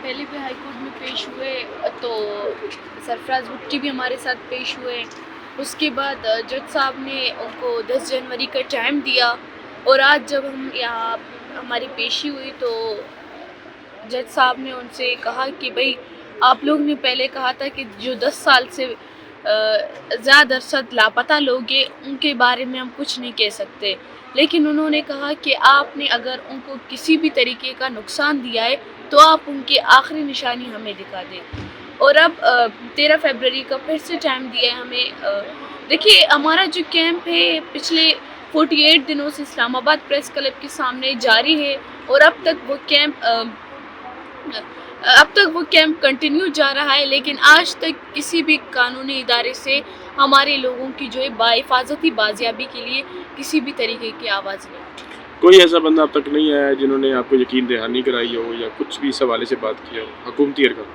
پہلے بھی high court میں پیش ہوئے تو سرفراز بھٹی بھی ہمارے ساتھ پیش ہوئے. اس کے بعد جج صاحب نے ان کو 10 جنوری کا ٹائم دیا اور آج جب ہم یہاں ہماری پیشی ہوئی تو جج صاحب نے ان سے کہا کہ بھائی آپ لوگ نے پہلے کہا تھا کہ جو 10 سال سے زیادہ عرصہ لاپتہ لوگ ہیں ان کے بارے میں ہم کچھ نہیں کہہ سکتے، لیکن انہوں نے کہا کہ آپ نے اگر ان کو کسی بھی طریقے کا نقصان دیا ہے تو آپ ان کی آخری نشانی ہمیں دکھا دیں. اور اب 13 فروری کا پھر سے ٹائم دیا ہے ہمیں. دیکھیے ہمارا جو کیمپ ہے پچھلے 48 دنوں سے اسلام آباد پریس کلب کے سامنے جاری ہے اور اب تک وہ کیمپ کنٹینیو جا رہا ہے، لیکن آج تک کسی بھی قانونی ادارے سے ہمارے لوگوں کی جو ہے باحفاظتی بازیابی کے لیے کسی بھی طریقے کی آواز نہیں. کوئی ایسا بندہ اب تک نہیں آیا جنہوں نے آپ کو یقین دہانی کرائی ہو یا کچھ بھی اس حوالے سے بات کیا ہو حکومتی ارکان؟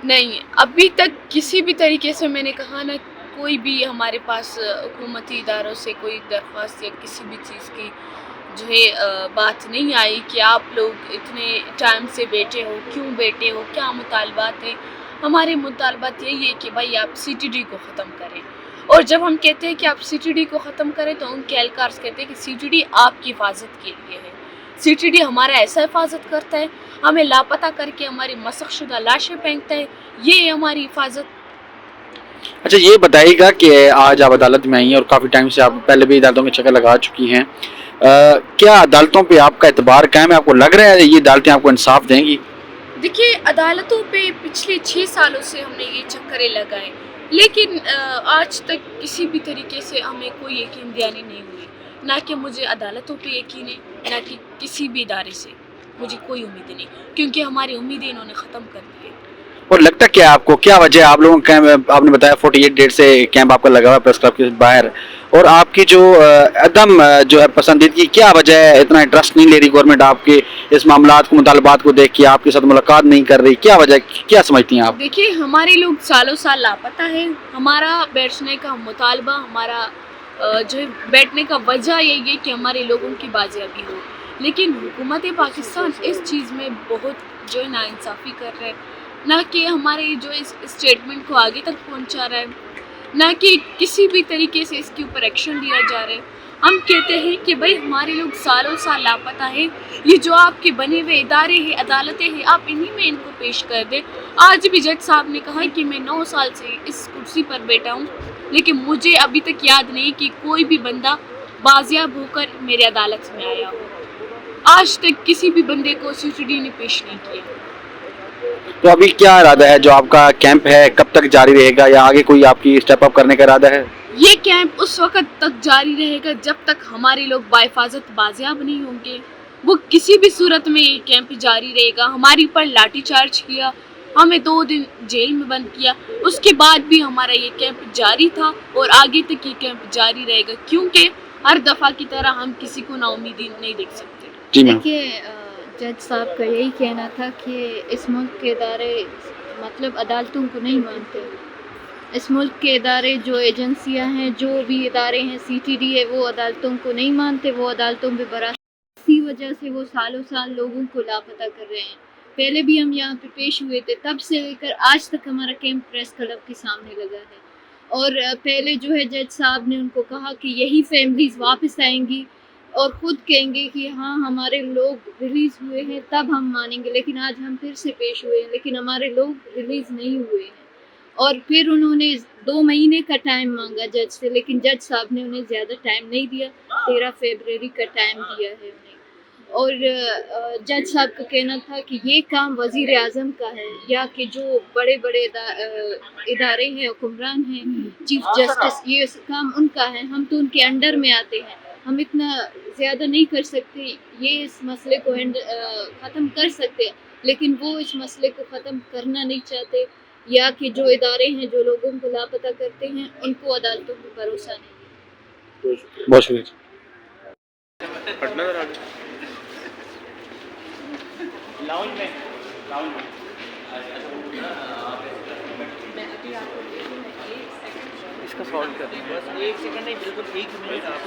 نہیں، ابھی تک کسی بھی طریقے سے میں نے کہا نا کوئی بھی ہمارے پاس حکومتی اداروں سے کوئی درخواست یا کسی بھی چیز کی جو ہے بات نہیں آئی کہ آپ لوگ اتنے ٹائم سے بیٹھے ہو، کیوں بیٹھے ہو، کیا مطالبات ہیں. ہمارے مطالبات یہی ہے کہ بھائی آپ CTD کو ختم کریں، اور جب ہم کہتے ہیں کہ آپ CTD کو ختم کریں تو ان کے اہلکار کہتے ہیں کہ CTD آپ کی حفاظت کے لیے ہے. CTD ہمارا ایسا حفاظت کرتا ہے، ہمیں لاپتہ کر کے ہماری مسخ شدہ لاشیں پھینکتا ہے، یہ ہے ہماری حفاظت. اچھا یہ بتائیے گا کہ آج آپ عدالت میں آئی ہیں اور کافی ٹائم سے آپ پہلے بھی عدالتوں کے چکر لگا چکی ہیں، کیا عدالتوں پہ آپ کا اعتبار قائم ہے؟ آپ کو لگ رہا ہے یہ عدالتیں آپ کو انصاف دیں گی؟ دیکھیے عدالتوں پہ پچھلے 6 سالوں سے ہم نے یہ چکریں لگائے، لیکن آج تک کسی بھی طریقے سے ہمیں کوئی یقین دہانی نہیں ہوئی. نہ کہ مجھے عدالتوں پہ یقین ہے، نہ کہ کسی بھی ادارے سے مجھے کوئی امید نہیں، کیونکہ ہماری امیدیں انہوں نے ختم کر دی ہے. اور لگتا کیا آپ کو، کیا وجہ آپ لوگوں کا، آپ نے بتایا 48 ڈیٹ سے کیمپ آپ کا لگا ہوا پریس کلب کے باہر، اور آپ کی جو عدم جو ہے پسندیدگی، کیا وجہ ہے؟ اتنا انٹرسٹ نہیں لے رہی گورنمنٹ آپ کے اس معاملات کو، مطالبات کو دیکھ کے آپ کے ساتھ ملاقات نہیں کر رہی، کیا وجہ، کیا سمجھتی ہیں آپ؟ دیکھیے ہمارے لوگ سالوں سال لاپتہ ہیں. ہمارا بیٹھنے کا مطالبہ، ہمارا جو بیٹھنے کا وجہ یہی ہے کہ ہمارے لوگوں کی بازیابی ہو، لیکن حکومت پاکستان اس چیز میں بہت جو ہے ناانصافی کر رہا ہے، نہ کہ ہمارے جو اس اسٹیٹمنٹ کو آگے تک پہنچا رہا ہے، نہ کہ کسی بھی طریقے سے اس کے اوپر ایکشن لیا جا رہا ہے. ہم کہتے ہیں کہ بھائی ہمارے لوگ سالوں سال لاپتہ ہیں، یہ جو آپ کے بنے ہوئے ادارے ہیں، عدالتیں ہیں، آپ انہی میں ان کو پیش کر دیں. آج بھی جج صاحب نے کہا کہ میں 9 سال سے اس کرسی پر بیٹھا ہوں، لیکن مجھے ابھی تک یاد نہیں کہ کوئی بھی بندہ بازیاب ہو کر میرے عدالت میں آیا ہو. آج تک کسی بھی بندے کو CTD نے پیش نہیں کیا. تو ابھی کیا ارادہ ہے؟ جو آپ کا کیمپ ہے کب تک جاری رہے گا، یا آگے کوئی آپ کی اسٹیپ اپ کرنے کا ارادہ ہے؟ یہ کیمپ اس وقت تک جاری رہے گا جب تک ہمارے لوگ باحفاظت بازیاب نہیں ہوں گے. وہ کسی بھی صورت میں یہ کیمپ جاری رہے گا. ہمارے اوپر لاٹھی چارج کیا، ہمیں 2 دن جیل میں بند کیا، اس کے بعد بھی ہمارا یہ کیمپ جاری تھا اور آگے تک یہ کیمپ جاری رہے گا، کیونکہ ہر دفعہ کی طرح ہم کسی کو نا امیدی نہیں دیکھ سکتے. دیکھیے جج صاحب کا یہی کہنا تھا کہ اس ملک کے ادارے مطلب عدالتوں کو نہیں مانتے. اس ملک کے ادارے جو ایجنسیاں ہیں، جو بھی ادارے ہیں، CTD ہے، وہ عدالتوں کو نہیں مانتے، وہ عدالتوں پہ اسی وجہ سے وہ سالوں سال لوگوں کو لاپتہ کر رہے ہیں. پہلے بھی ہم یہاں پہ پیش ہوئے تھے، تب سے لے کر آج تک ہمارا کیمپ پریس کلب کے سامنے لگا ہے. اور پہلے جو ہے جج صاحب نے ان کو کہا کہ یہی فیملیز واپس آئیں گی اور خود کہیں گے کہ ہاں ہمارے لوگ ریلیز ہوئے ہیں تب ہم مانیں گے، لیکن آج ہم پھر سے پیش ہوئے ہیں لیکن ہمارے لوگ ریلیز نہیں ہوئے ہیں. اور پھر انہوں نے 2 مہینے کا ٹائم مانگا جج سے، لیکن جج صاحب نے انہیں زیادہ ٹائم نہیں دیا، 13 فروری کا ٹائم دیا ہے انہیں. اور جج صاحب کا کہنا تھا کہ یہ کام وزیر اعظم کا ہے، یا کہ جو بڑے بڑے ادارے ہیں، حکمران ہیں، چیف جسٹس، یہ کام ان کا ہے، ہم تو ان کے انڈر میں آتے ہیں، ہم اتنا زیادہ نہیں کر سکتے. یہ اس مسئلے کو ختم کر سکتے لیکن وہ اس مسئلے کو ختم کرنا نہیں چاہتے، یا کہ جو ادارے ہیں جو لوگوں کو لاپتہ کرتے ہیں ان کو عدالتوں پہ بھروسہ نہیں. بہت شکریہ. اس کا سالو کر دیں بس 1 سیکنڈ نہیں، بالکل 1 منٹ آپ